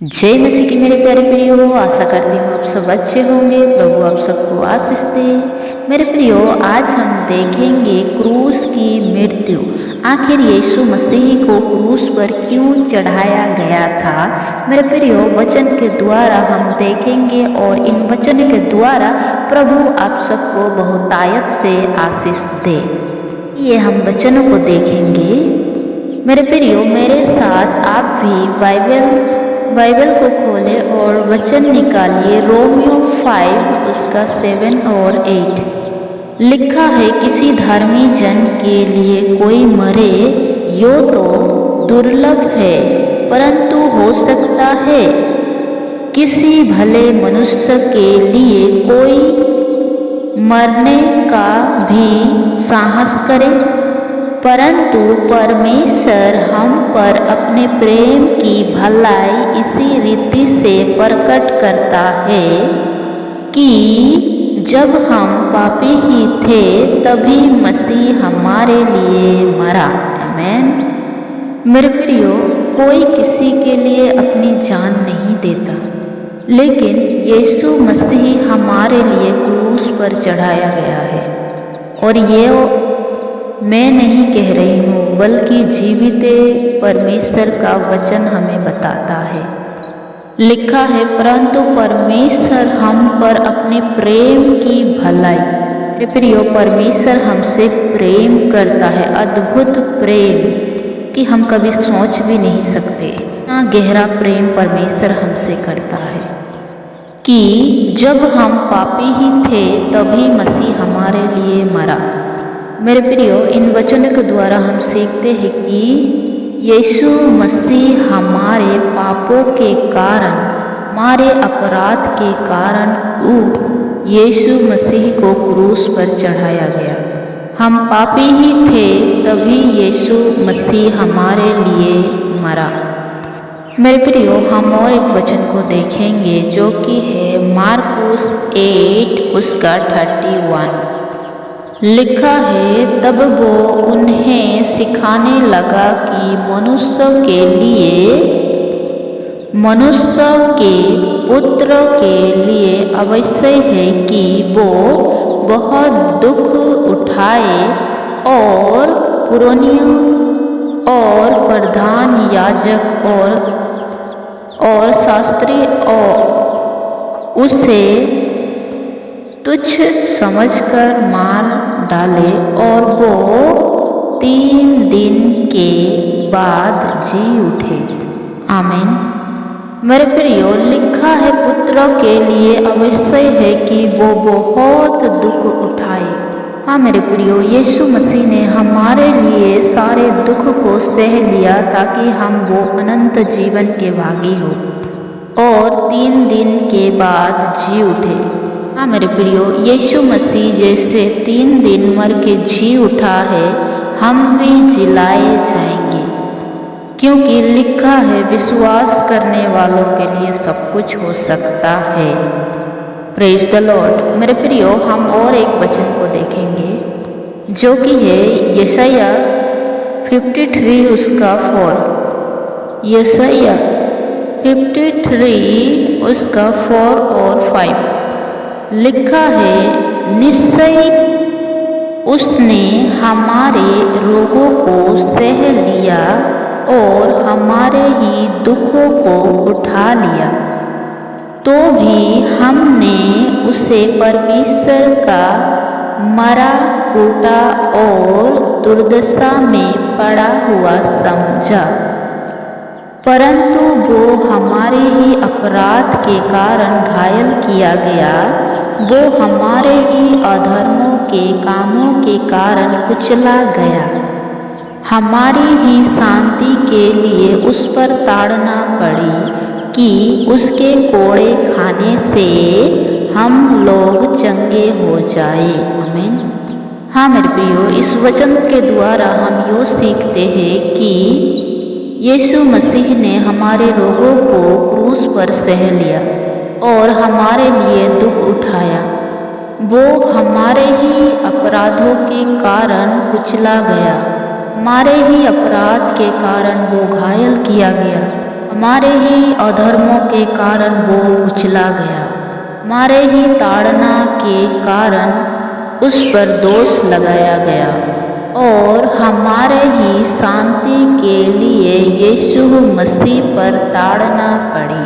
जय मसीह की मेरे प्यारे प्रियो, आशा करती हूँ आप सब अच्छे होंगे। प्रभु आप सबको आशीष दे। मेरे प्रियो, आज हम देखेंगे क्रूस की मृत्यु। आखिर यीशु मसीह को क्रूस पर क्यों चढ़ाया गया था। मेरे प्रियो, वचन के द्वारा हम देखेंगे और इन वचन के द्वारा प्रभु आप सबको बहुतायत से आशीष दे। ये हम वचनों को देखेंगे। मेरे प्रियो, मेरे साथ आप भी बाइबल को खोलें और वचन निकालिए। रोमियो 5 उसका 7 और 8 लिखा है, किसी धर्मी जन के लिए कोई मरे यो तो दुर्लभ है, परंतु हो सकता है किसी भले मनुष्य के लिए कोई मरने का भी साहस करे। परंतु परमेश्वर हम पर अपने प्रेम की भलाई इसी रीति से प्रकट करता है कि जब हम पापी ही थे तभी मसीह हमारे लिए मरा। आमीन। मेरे प्रियो, कोई किसी के लिए अपनी जान नहीं देता, लेकिन यीशु मसीह हमारे लिए क्रूस पर चढ़ाया गया है। और ये मैं नहीं कह रही हूँ, बल्कि जीवित परमेश्वर का वचन हमें बताता है। लिखा है, परंतु परमेश्वर हम पर अपने प्रेम की भलाई। मेरे प्रियो, परमेश्वर हमसे प्रेम करता है, अद्भुत प्रेम कि हम कभी सोच भी नहीं सकते। इतना गहरा प्रेम परमेश्वर हमसे करता है कि जब हम पापी ही थे तभी मसीह हमारे लिए मरा। मेरे प्रियो, इन वचनों के द्वारा हम सीखते हैं कि यीशु मसीह हमारे पापों के कारण, हमारे अपराध के कारण यीशु मसीह को क्रूस पर चढ़ाया गया। हम पापी ही थे तभी यीशु मसीह हमारे लिए मरा। मेरे प्रियो, हम और एक वचन को देखेंगे जो कि है मार्कुस 8 उसका 31। लिखा है, तब वो उन्हें सिखाने लगा कि मनुष्य के पुत्र के लिए आवश्यक है कि वो बहुत दुख उठाए और पुरोहितों और प्रधान याजक और शास्त्री और उसे तुच्छ समझकर मार डाले और वो 3 दिन के बाद जी उठे। आमीन। मेरे प्रियो, लिखा है पुत्र के लिए आवश्यक है कि वो बहुत दुख उठाए। हाँ मेरे प्रियो, यीशु मसीह ने हमारे लिए सारे दुख को सह लिया ताकि हम वो अनंत जीवन के भागी हो और 3 दिन के बाद जी उठे। हाँ मेरे प्रियो, यीशु मसीह जैसे 3 दिन मर के जी उठा है, हम भी जिलाए जाएंगे, क्योंकि लिखा है विश्वास करने वालों के लिए सब कुछ हो सकता है। Praise the Lord. मेरे प्रियो, हम और एक वचन को देखेंगे जो कि है यशाया 53 उसका 4। यशाया 53 उसका 4 और 5 लिखा है, निश्चय उसने हमारे रोगों को सह लिया और हमारे ही दुखों को उठा लिया, तो भी हमने उसे परमेश्वर का मरा कूटा और दुर्दशा में पड़ा हुआ समझा। परंतु वो हमारे ही अपराध के कारण घायल किया गया, वो हमारे ही अधर्मों के कामों के कारण कुचला गया। हमारी ही शांति के लिए उस पर ताड़ना पड़ी कि उसके कोड़े खाने से हम लोग चंगे हो जाए। आमीन। हाँ मेरे प्रियो, इस वचन के द्वारा हम यो सीखते हैं कि यीशु मसीह ने हमारे रोगों को क्रूस पर सह लिया और हमारे लिए दुख उठाया। वो हमारे ही अपराधों के कारण कुचला गया, हमारे ही अपराध के कारण वो घायल किया गया, हमारे ही अधर्मों के कारण वो कुचला गया, हमारे ही ताड़ना के कारण उस पर दोष लगाया गया और हमारे ही शांति के लिए यीशु मसीह पर ताड़ना पड़ी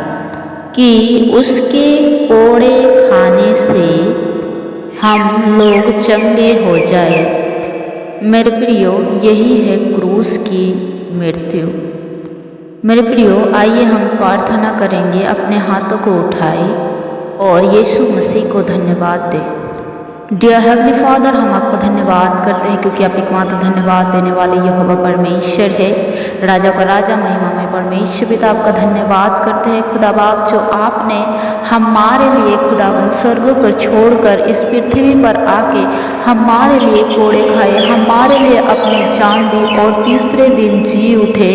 कि उसके कोड़े खाने से हम लोग चंगे हो जाए। मेरे प्रियो, यही है क्रूस की मृत्यु। मेरे प्रियो, आइए हम प्रार्थना करेंगे, अपने हाथों को उठाए और यीशु मसीह को धन्यवाद दें। डियर हेवनली फादर, हम आपको धन्यवाद करते हैं क्योंकि आप एकमात्र धन्यवाद देने वाले यहोवा परमेश्वर है, राजा का राजा, महिमा में परमेश्वर पिता। आपका धन्यवाद करते हैं खुदा बाप, जो आपने हमारे लिए खुदावन स्वर्ग को छोड़कर इस पृथ्वी पर आके हमारे लिए कोड़े खाए, हमारे लिए अपनी जान दी और तीसरे दिन जी उठे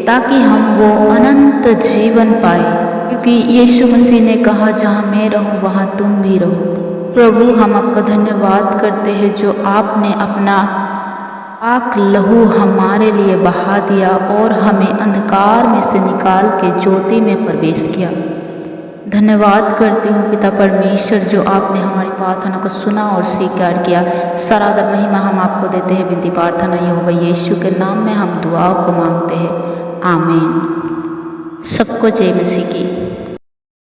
ताकि हम वो अनंत जीवन पाए। क्योंकि यीशु मसीह ने कहा, जहाँ मैं रहूँ वहाँ तुम भी रहो। प्रभु, हम आपका धन्यवाद करते हैं जो आपने अपना पाक लहू हमारे लिए बहा दिया और हमें अंधकार में से निकाल के ज्योति में प्रवेश किया। धन्यवाद करती हूँ पिता परमेश्वर, जो आपने हमारी प्रार्थना को सुना और स्वीकार किया। सारा महिमा हम आपको देते हैं। विनती प्रार्थना यहोवा यीशु के नाम में हम दुआओं को मांगते हैं, आमीन। सबको जय मसीह की।